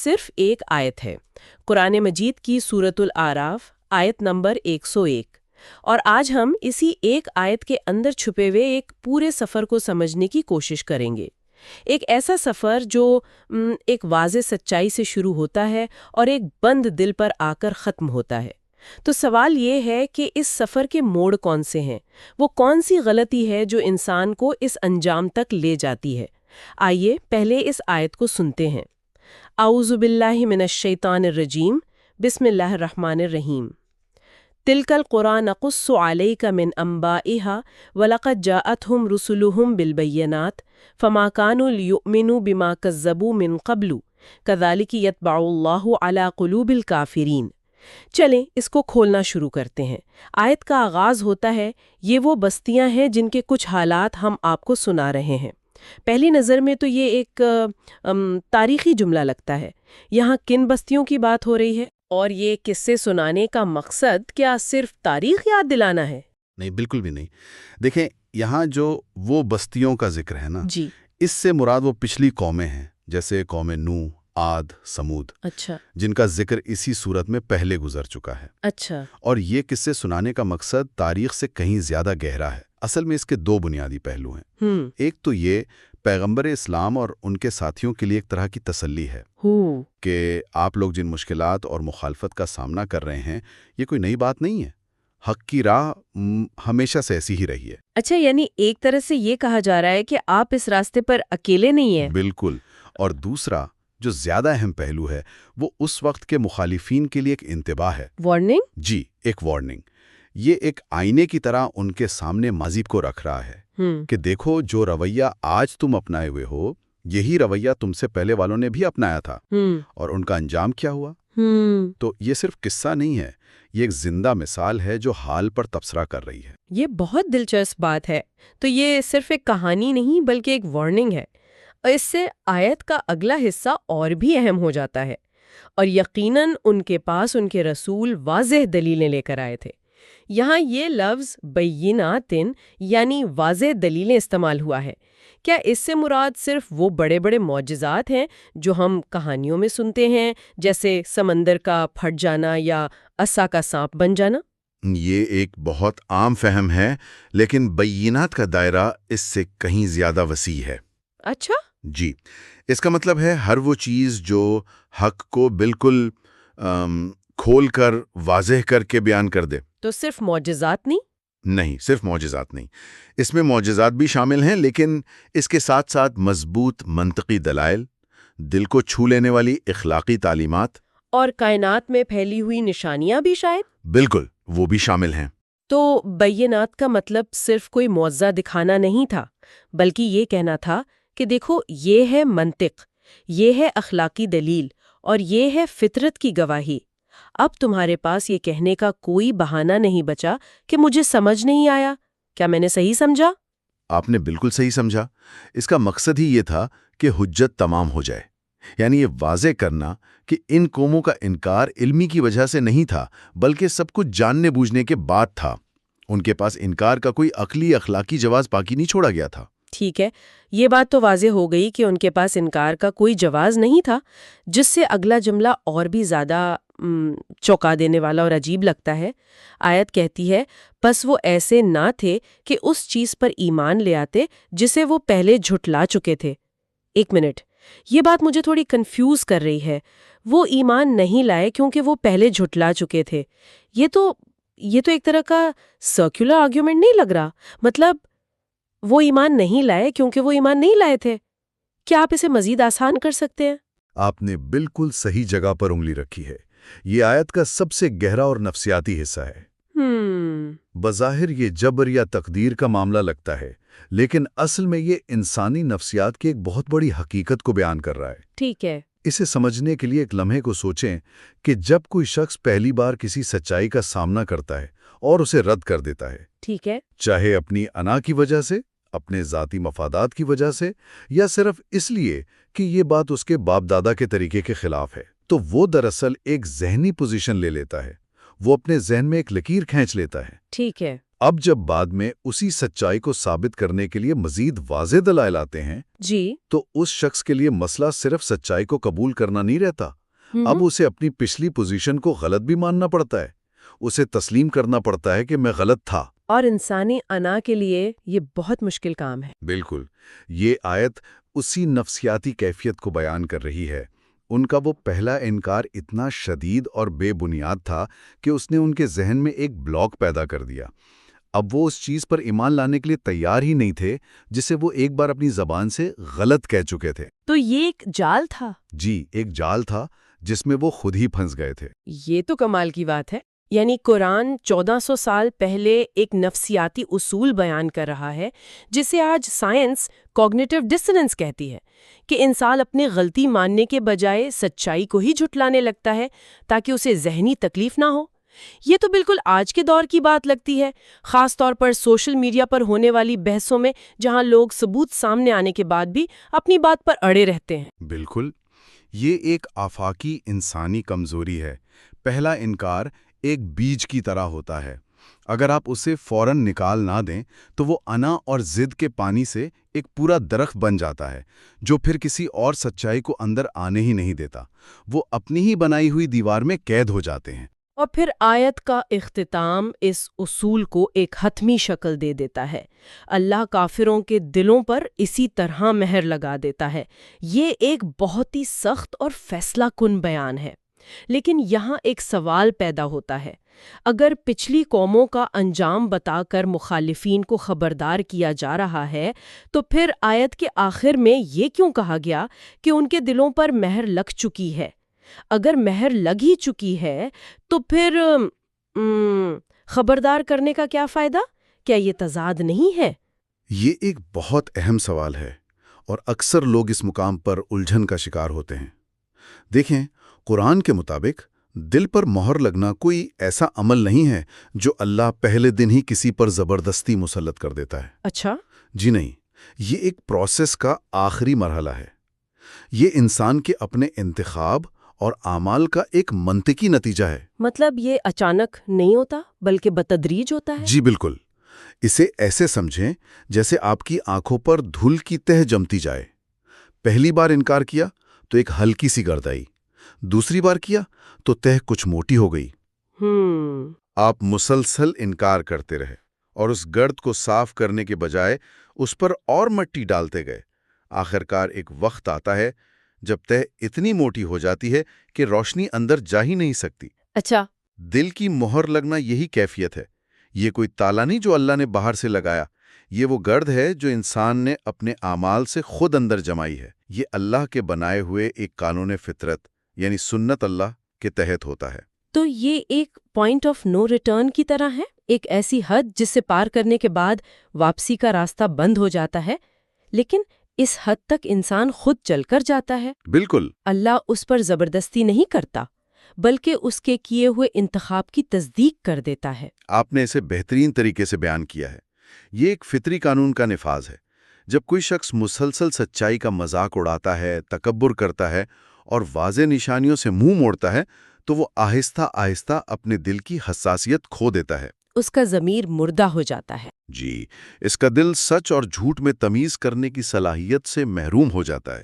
صرف ایک آیت ہے، قرآن مجید کی سورۃ الاعراف آیت نمبر 101، اور آج ہم اسی ایک آیت کے اندر چھپے ہوئے ایک پورے سفر کو سمجھنے کی کوشش کریں گے۔ ایک ایسا سفر جو ایک واضح سچائی سے شروع ہوتا ہے اور ایک بند دل پر آ کر ختم ہوتا ہے۔ تو سوال یہ ہے کہ اس سفر کے موڑ کون سے ہیں؟ وہ کون سی غلطی ہے جو انسان کو اس انجام تک لے جاتی ہے؟ آئیے پہلے اس آیت کو سنتے ہیں۔ اعوذ باللہ من الشیطان الرجیم، بسم اللہ الرحمن الرحیم۔ تلک القری نقص علیک من انبائها ولقد جاءتهم رسلهم بالبینات فما كانوا ليؤمنوا بما كذبوا من قبل كذلك يطبع الله على قلوب الكافرین۔ چلیں اس کو کھولنا شروع کرتے ہیں۔ آیت کا آغاز ہوتا ہے، یہ وہ بستیاں ہیں جن کے کچھ حالات ہم آپ کو سنا رہے ہیں۔ پہلی نظر میں تو یہ ایک تاریخی جملہ لگتا ہے۔ یہاں کن بستیوں کی بات ہو رہی ہے؟ اور یہ قصے سنانے کا مقصد کیا صرف تاریخ یاد دلانا ہے؟ نہیں، بالکل بھی نہیں۔ دیکھیں، یہاں جو وہ بستیوں کا ذکر ہے نا، جی، اس سے مراد وہ پچھلی قومیں ہیں، جیسے قوم نوح، عاد، سمود، اچھا جن کا ذکر اسی صورت میں پہلے گزر چکا ہے۔ اچھا، اور یہ قصے سنانے کا مقصد تاریخ سے کہیں زیادہ گہرا ہے۔ اصل میں اس کے دو بنیادی پہلو ہیں۔ ایک تو یہ پیغمبر اسلام اور ان کے ساتھیوں کے لیے ایک طرح کی تسلی ہے کہ آپ لوگ جن مشکلات اور مخالفت کا سامنا کر رہے ہیں، یہ کوئی نئی بات نہیں ہے۔ حق کی راہ ہمیشہ سے ایسی ہی رہی ہے۔ اچھا، یعنی ایک طرح سے یہ کہا جا رہا ہے کہ آپ اس راستے پر اکیلے نہیں ہیں۔ بالکل۔ اور دوسرا جو زیادہ اہم پہلو ہے، وہ اس وقت کے مخالفین کے لیے ایک انتباہ ہے۔ وارننگ؟ جی، ایک وارننگ۔ یہ ایک آئینے کی طرح ان کے سامنے ماضی کو رکھ رہا ہے کہ دیکھو، جو رویہ آج تم اپنائے ہوئے ہو، یہی رویہ تم سے پہلے والوں نے بھی اپنایا تھا، اور ان کا انجام کیا ہوا۔ تو یہ صرف قصہ نہیں ہے، یہ ایک زندہ مثال ہے جو حال پر تبصرہ کر رہی ہے۔ یہ بہت دلچسپ بات ہے۔ تو یہ صرف ایک کہانی نہیں بلکہ ایک وارننگ ہے، اور اس سے آیت کا اگلا حصہ اور بھی اہم ہو جاتا ہے۔ اور یقیناً ان کے پاس ان کے رسول واضح دلیلیں لے کر آئے تھے۔ یہاں یہ لفظ بینات یعنی واضح دلیلیں استعمال ہوا ہے۔ کیا اس سے مراد صرف وہ بڑے بڑے معجزات ہیں جو ہم کہانیوں میں سنتے ہیں، جیسے سمندر کا پھٹ جانا یا عصا کا سانپ بن جانا؟ یہ ایک بہت عام فہم ہے، لیکن بینات کا دائرہ اس سے کہیں زیادہ وسیع ہے۔ اچھا؟ جی، اس کا مطلب ہے ہر وہ چیز جو حق کو بالکل کھول کر واضح کر کے بیان کر دے۔ تو صرف معجزات نہیں؟ نہیں، صرف معجزات نہیں۔ اس میں معجزات بھی شامل ہیں، لیکن اس کے ساتھ ساتھ مضبوط منطقی دلائل، دل کو چھو لینے والی اخلاقی تعلیمات، اور کائنات میں پھیلی ہوئی نشانیاں بھی شاید؟ بالکل، وہ بھی شامل ہیں۔ تو بینات کا مطلب صرف کوئی معجزہ دکھانا نہیں تھا، بلکہ یہ کہنا تھا کہ دیکھو، یہ ہے منطق، یہ ہے اخلاقی دلیل، اور یہ ہے فطرت کی گواہی۔ اب تمہارے پاس یہ کہنے کا کوئی بہانہ نہیں بچا کہ مجھے سمجھ نہیں آیا۔ کیا میں نے صحیح سمجھا؟ آپ نے بالکل صحیح سمجھا۔ اس کا مقصد ہی یہ تھا کہ حجت تمام ہو جائے، یعنی یہ واضح کرنا کہ ان قوموں کا انکار علمی کی وجہ سے نہیں تھا، بلکہ سب کچھ جاننے بوجھنے کے بعد تھا۔ ان کے پاس انکار کا کوئی عقلی اخلاقی جواز باقی نہیں چھوڑا گیا تھا۔ ٹھیک ہے، یہ بات تو واضح ہو گئی کہ ان کے پاس انکار کا کوئی جواز نہیں تھا، جس سے اگلا جملہ اور بھی زیادہ چونکا دینے والا اور عجیب لگتا ہے۔ آیت کہتی ہے، پس وہ ایسے نہ تھے کہ اس چیز پر ایمان لے آتے جسے وہ پہلے جھٹلا چکے تھے۔ ایک منٹ، یہ بات مجھے تھوڑی کنفیوز کر رہی ہے۔ وہ ایمان نہیں لائے کیونکہ وہ پہلے جھٹلا چکے تھے۔ یہ تو ایک طرح کا سرکولر آرگیومنٹ نہیں لگ رہا؟ مطلب وہ ایمان نہیں لائے کیونکہ وہ ایمان نہیں لائے تھے۔ کیا آپ اسے مزید آسان کر سکتے ہیں؟ آپ نے بالکل صحیح جگہ پر انگلی رکھی ہے۔ یہ آیت کا سب سے گہرا اور نفسیاتی حصہ ہے۔ بظاہر یہ جبر یا تقدیر کا معاملہ لگتا ہے، لیکن اصل میں یہ انسانی نفسیات کی ایک بہت بڑی حقیقت کو بیان کر رہا ہے۔ ٹھیک ہے۔ اسے سمجھنے کے لیے ایک لمحے کو سوچیں کہ جب کوئی شخص پہلی بار کسی سچائی کا سامنا کرتا ہے اور اسے رد کر دیتا ہے، ٹھیک ہے، چاہے اپنی انا کی وجہ سے، اپنے ذاتی مفادات کی وجہ سے، یا صرف اس لیے کہ یہ بات اس کے باپ دادا کے طریقے کے خلاف ہے، تو وہ دراصل ایک ذہنی پوزیشن لے لیتا ہے۔ وہ اپنے ذہن میں ایک لکیر کھینچ لیتا ہے۔ ٹھیک ہے۔ اب جب بعد میں اسی سچائی کو ثابت کرنے کے لیے مزید واضح دلائل آتے ہیں جی تو اس شخص کے لیے مسئلہ صرف سچائی کو قبول کرنا نہیں رہتا، اب اسے اپنی پچھلی پوزیشن کو غلط بھی ماننا پڑتا ہے، اسے تسلیم کرنا پڑتا ہے کہ میں غلط تھا۔ اور انسانی انا کے لیے یہ بہت مشکل کام ہے۔ بالکل، یہ آیت اسی نفسیاتی کیفیت کو بیان کر رہی ہے۔ ان کا وہ پہلا انکار اتنا شدید اور بے بنیاد تھا کہ اس نے ان کے ذہن میں ایک بلاک پیدا کر دیا۔ اب وہ اس چیز پر ایمان لانے کے لیے تیار ہی نہیں تھے جسے وہ ایک بار اپنی زبان سے غلط کہہ چکے تھے۔ تو یہ ایک جال تھا؟ جی، ایک جال تھا جس میں وہ خود ہی پھنس گئے تھے۔ یہ تو کمال کی بات ہے۔ یعنی قرآن 1400 سال پہلے ایک نفسیاتی اصول بیان کر رہا ہے جسے آج سائنس کوگنیٹو ڈسوننس کہتی ہے، کہ انسان اپنی غلطی ماننے کے بجائے سچائی کو ہی جھٹلانے لگتا ہے تاکہ اسے ذہنی تکلیف نہ ہو۔ یہ تو بالکل آج کے دور کی بات لگتی ہے، خاص طور پر سوشل میڈیا پر ہونے والی بحثوں میں، جہاں لوگ ثبوت سامنے آنے کے بعد بھی اپنی بات پر اڑے رہتے ہیں۔ بالکل، یہ ایک آفاقی انسانی کمزوری ہے۔ پہلا انکار ایک بیج کی طرح ہوتا ہے، اگر آپ اسے فوراً نکال نہ دیں تو وہ انا اور ضد کے پانی سے ایک پورا درخت بن جاتا ہے جو پھر کسی اور سچائی کو اندر آنے ہی نہیں دیتا، وہ اپنی ہی بنائی ہوئی دیوار میں قید ہو جاتے ہیں۔ اور پھر آیت کا اختتام اس اصول کو ایک حتمی شکل دے دیتا ہے۔ اللہ کافروں کے دلوں پر اسی طرح مہر لگا دیتا ہے۔ یہ ایک بہت ہی سخت اور فیصلہ کن بیان ہے، لیکن یہاں ایک سوال پیدا ہوتا ہے۔ اگر پچھلی قوموں کا انجام بتا کر مخالفین کو خبردار کیا جا رہا ہے، تو پھر آیت کے آخر میں یہ کیوں کہا گیا کہ ان کے دلوں پر مہر لگ چکی ہے؟ اگر مہر لگ ہی چکی ہے تو پھر خبردار کرنے کا کیا فائدہ؟ کیا یہ تضاد نہیں ہے؟ یہ ایک بہت اہم سوال ہے اور اکثر لوگ اس مقام پر الجھن کا شکار ہوتے ہیں۔ دیکھیں، قرآن کے مطابق دل پر مہر لگنا کوئی ایسا عمل نہیں ہے جو اللہ پہلے دن ہی کسی پر زبردستی مسلط کر دیتا ہے۔ اچھا؟ جی نہیں، یہ ایک پروسیس کا آخری مرحلہ ہے۔ یہ انسان کے اپنے انتخاب اور اعمال کا ایک منطقی نتیجہ ہے۔ مطلب یہ اچانک نہیں ہوتا بلکہ بتدریج ہوتا ہے؟ جی بالکل، اسے ایسے سمجھیں جیسے آپ کی آنکھوں پر دھول کی تہ جمتی جائے۔ پہلی بار انکار کیا تو ایک ہلکی سی گرد آئی، دوسری بار کیا تو تہ کچھ موٹی ہو گئی۔ آپ مسلسل انکار کرتے رہے اور اس گرد کو صاف کرنے کے بجائے اس پر اور مٹی ڈالتے گئے۔ آخرکار ایک وقت آتا ہے جب تہ اتنی موٹی ہو جاتی ہے کہ روشنی اندر جا ہی نہیں سکتی۔ اچھا، دل کی مہر لگنا یہی کیفیت ہے۔ یہ کوئی تالا نہیں جو اللہ نے باہر سے لگایا، یہ وہ گرد ہے جو انسان نے اپنے اعمال سے خود اندر جمائی ہے۔ یہ اللہ کے بنائے ہوئے ایک قانون فطرت یعنی سنت اللہ کے تحت ہوتا ہے۔ تو یہ ایک پوائنٹ آف نو ریٹرن کی طرح ہے، ایک ایسی حد جس سے پار کرنے کے بعد واپسی کا راستہ بند ہو جاتا ہے، لیکن اس حد تک انسان خود چل کر جاتا ہے۔ بالکل، اللہ اس پر زبردستی نہیں کرتا بلکہ اس کے کیے ہوئے انتخاب کی تصدیق کر دیتا ہے۔ آپ نے اسے بہترین طریقے سے بیان کیا ہے۔ یہ ایک فطری قانون کا نفاذ ہے۔ جب کوئی شخص مسلسل سچائی کا مذاق اڑاتا ہے، تکبر کرتا ہے اور واضح نشانیوں سے منہ موڑتا ہے تو وہ آہستہ آہستہ اپنے دل کی حساسیت کھو دیتا ہے۔ اس کا ضمیر مردہ ہو جاتا ہے۔ جی، اس کا دل سچ اور جھوٹ میں تمیز کرنے کی صلاحیت سے محروم ہو جاتا ہے۔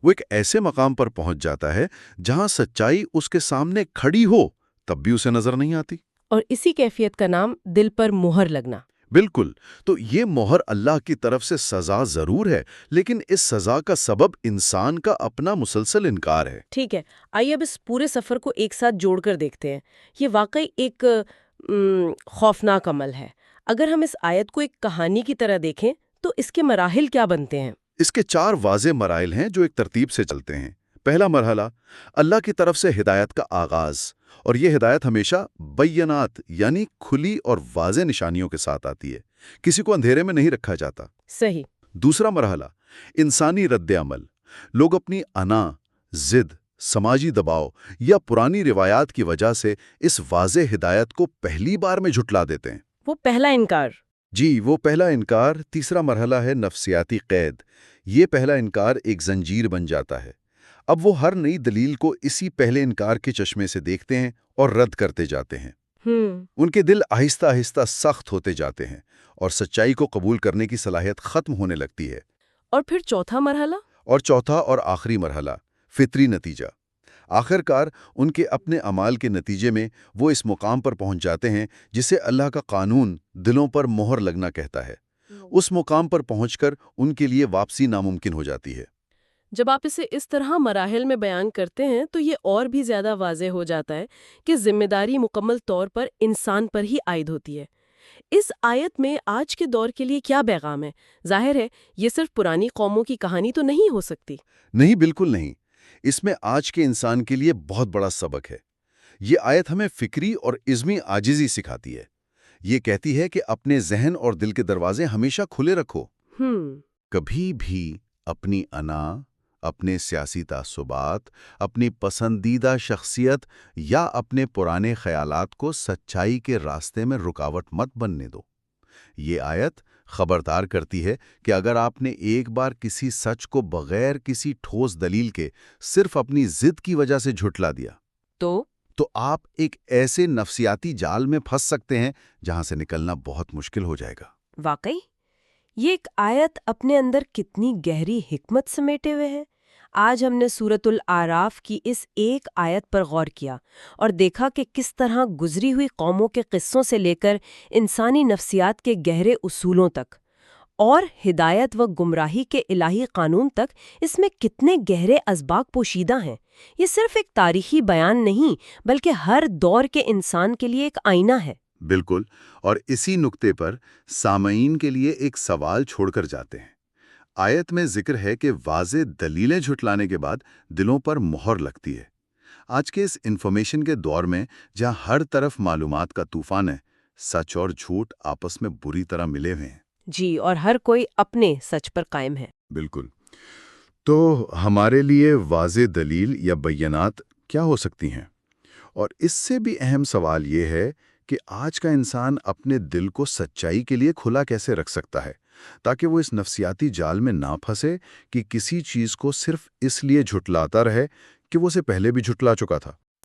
وہ ایک ایسے مقام پر پہنچ جاتا ہے جہاں سچائی اس کے سامنے کھڑی ہو تب بھی اسے نظر نہیں آتی۔ اور اسی کیفیت کا نام دل پر مہر لگنا۔ بالکل، تو یہ مہر اللہ کی طرف سے سزا ضرور ہے، لیکن اس سزا کا سبب انسان کا اپنا مسلسل انکار ہے۔ ٹھیک ہے، آئیے اب اس پورے سفر کو ایک ساتھ جوڑ کر دیکھتے ہیں۔ یہ واقعی ایک خوفناک عمل ہے۔ اگر ہم اس آیت کو ایک کہانی کی طرح دیکھیں تو اس کے مراحل کیا بنتے ہیں؟ اس کے 4 واضح مراحل ہیں جو ایک ترتیب سے چلتے ہیں۔ پہلا مرحلہ، اللہ کی طرف سے ہدایت کا آغاز، اور یہ ہدایت ہمیشہ بینات یعنی کھلی اور واضح نشانیوں کے ساتھ آتی ہے، کسی کو اندھیرے میں نہیں رکھا جاتا۔ صحیح۔ دوسرا مرحلہ، انسانی رد عمل۔ لوگ اپنی انا، ضد، سماجی دباؤ یا پرانی روایات کی وجہ سے اس واضح ہدایت کو پہلی بار میں جھٹلا دیتے ہیں۔ وہ پہلا انکار۔ جی، وہ پہلا انکار۔ تیسرا مرحلہ ہے نفسیاتی قید۔ یہ پہلا انکار ایک زنجیر بن جاتا ہے۔ اب وہ ہر نئی دلیل کو اسی پہلے انکار کے چشمے سے دیکھتے ہیں اور رد کرتے جاتے ہیں۔ ان کے دل آہستہ آہستہ سخت ہوتے جاتے ہیں اور سچائی کو قبول کرنے کی صلاحیت ختم ہونے لگتی ہے۔ اور پھر چوتھا مرحلہ؟ اور چوتھا اور آخری مرحلہ، فطری نتیجہ۔ آخرکار ان کے اپنے اعمال کے نتیجے میں وہ اس مقام پر پہنچ جاتے ہیں جسے اللہ کا قانون دلوں پر مہر لگنا کہتا ہے۔ اس مقام پر پہنچ کر ان کے لیے واپسی ناممکن ہو جاتی ہے۔ جب آپ اسے اس طرح مراحل میں بیان کرتے ہیں تو یہ اور بھی زیادہ واضح ہو جاتا ہے کہ ذمہ داری مکمل طور پر انسان پر ہی عائد ہوتی ہے۔ اس آیت میں آج کے دور کے لیے کیا پیغام ہے؟ ظاہر ہے یہ صرف پرانی قوموں کی کہانی تو نہیں ہو سکتی۔ نہیں، بالکل نہیں۔ اس میں آج کے انسان کے لیے بہت بڑا سبق ہے۔ یہ آیت ہمیں فکری اور عزمی عاجزی سکھاتی ہے۔ یہ کہتی ہے کہ اپنے ذہن اور دل کے دروازے ہمیشہ کھلے رکھو۔ کبھی بھی اپنی انا، اپنے سیاسی تعصبات، اپنی پسندیدہ شخصیت یا اپنے پرانے خیالات کو سچائی کے راستے میں رکاوٹ مت بننے دو۔ یہ آیت خبردار کرتی ہے کہ اگر آپ نے ایک بار کسی سچ کو بغیر کسی ٹھوس دلیل کے صرف اپنی ضد کی وجہ سے جھٹلا دیا تو آپ ایک ایسے نفسیاتی جال میں پھنس سکتے ہیں جہاں سے نکلنا بہت مشکل ہو جائے گا۔ واقعی یہ ایک آیت اپنے اندر کتنی گہری حکمت سمیٹے ہوئے ہے۔ آج ہم نے سورۃ الاعراف کی اس ایک آیت پر غور کیا اور دیکھا کہ کس طرح گزری ہوئی قوموں کے قصوں سے لے کر انسانی نفسیات کے گہرے اصولوں تک اور ہدایت و گمراہی کے الہی قانون تک اس میں کتنے گہرے اسباق پوشیدہ ہیں۔ یہ صرف ایک تاریخی بیان نہیں بلکہ ہر دور کے انسان کے لیے ایک آئینہ ہے۔ بالکل، اور اسی نقطے پر سامعین کے لیے ایک سوال چھوڑ کر جاتے ہیں۔ آیت میں ذکر ہے کہ واضح دلیلیں جھٹلانے کے بعد دلوں پر مہر لگتی ہے۔ آج کے اس انفارمیشن کے دور میں جہاں ہر طرف معلومات کا طوفان ہے، سچ اور جھوٹ آپس میں بری طرح ملے ہوئے ہیں۔ جی، اور ہر کوئی اپنے سچ پر قائم ہے۔ بالکل۔ تو ہمارے لیے واضح دلیل یا بیانات کیا ہو سکتی ہیں؟ اور اس سے بھی اہم سوال یہ ہے کہ آج کا انسان اپنے دل کو سچائی کے لیے کھلا کیسے رکھ سکتا ہے تاکہ وہ اس نفسیاتی جال میں نہ پھنسے کہ کسی چیز کو صرف اس لیے جھٹلاتا رہے کہ وہ اسے پہلے بھی جھٹلا چکا تھا۔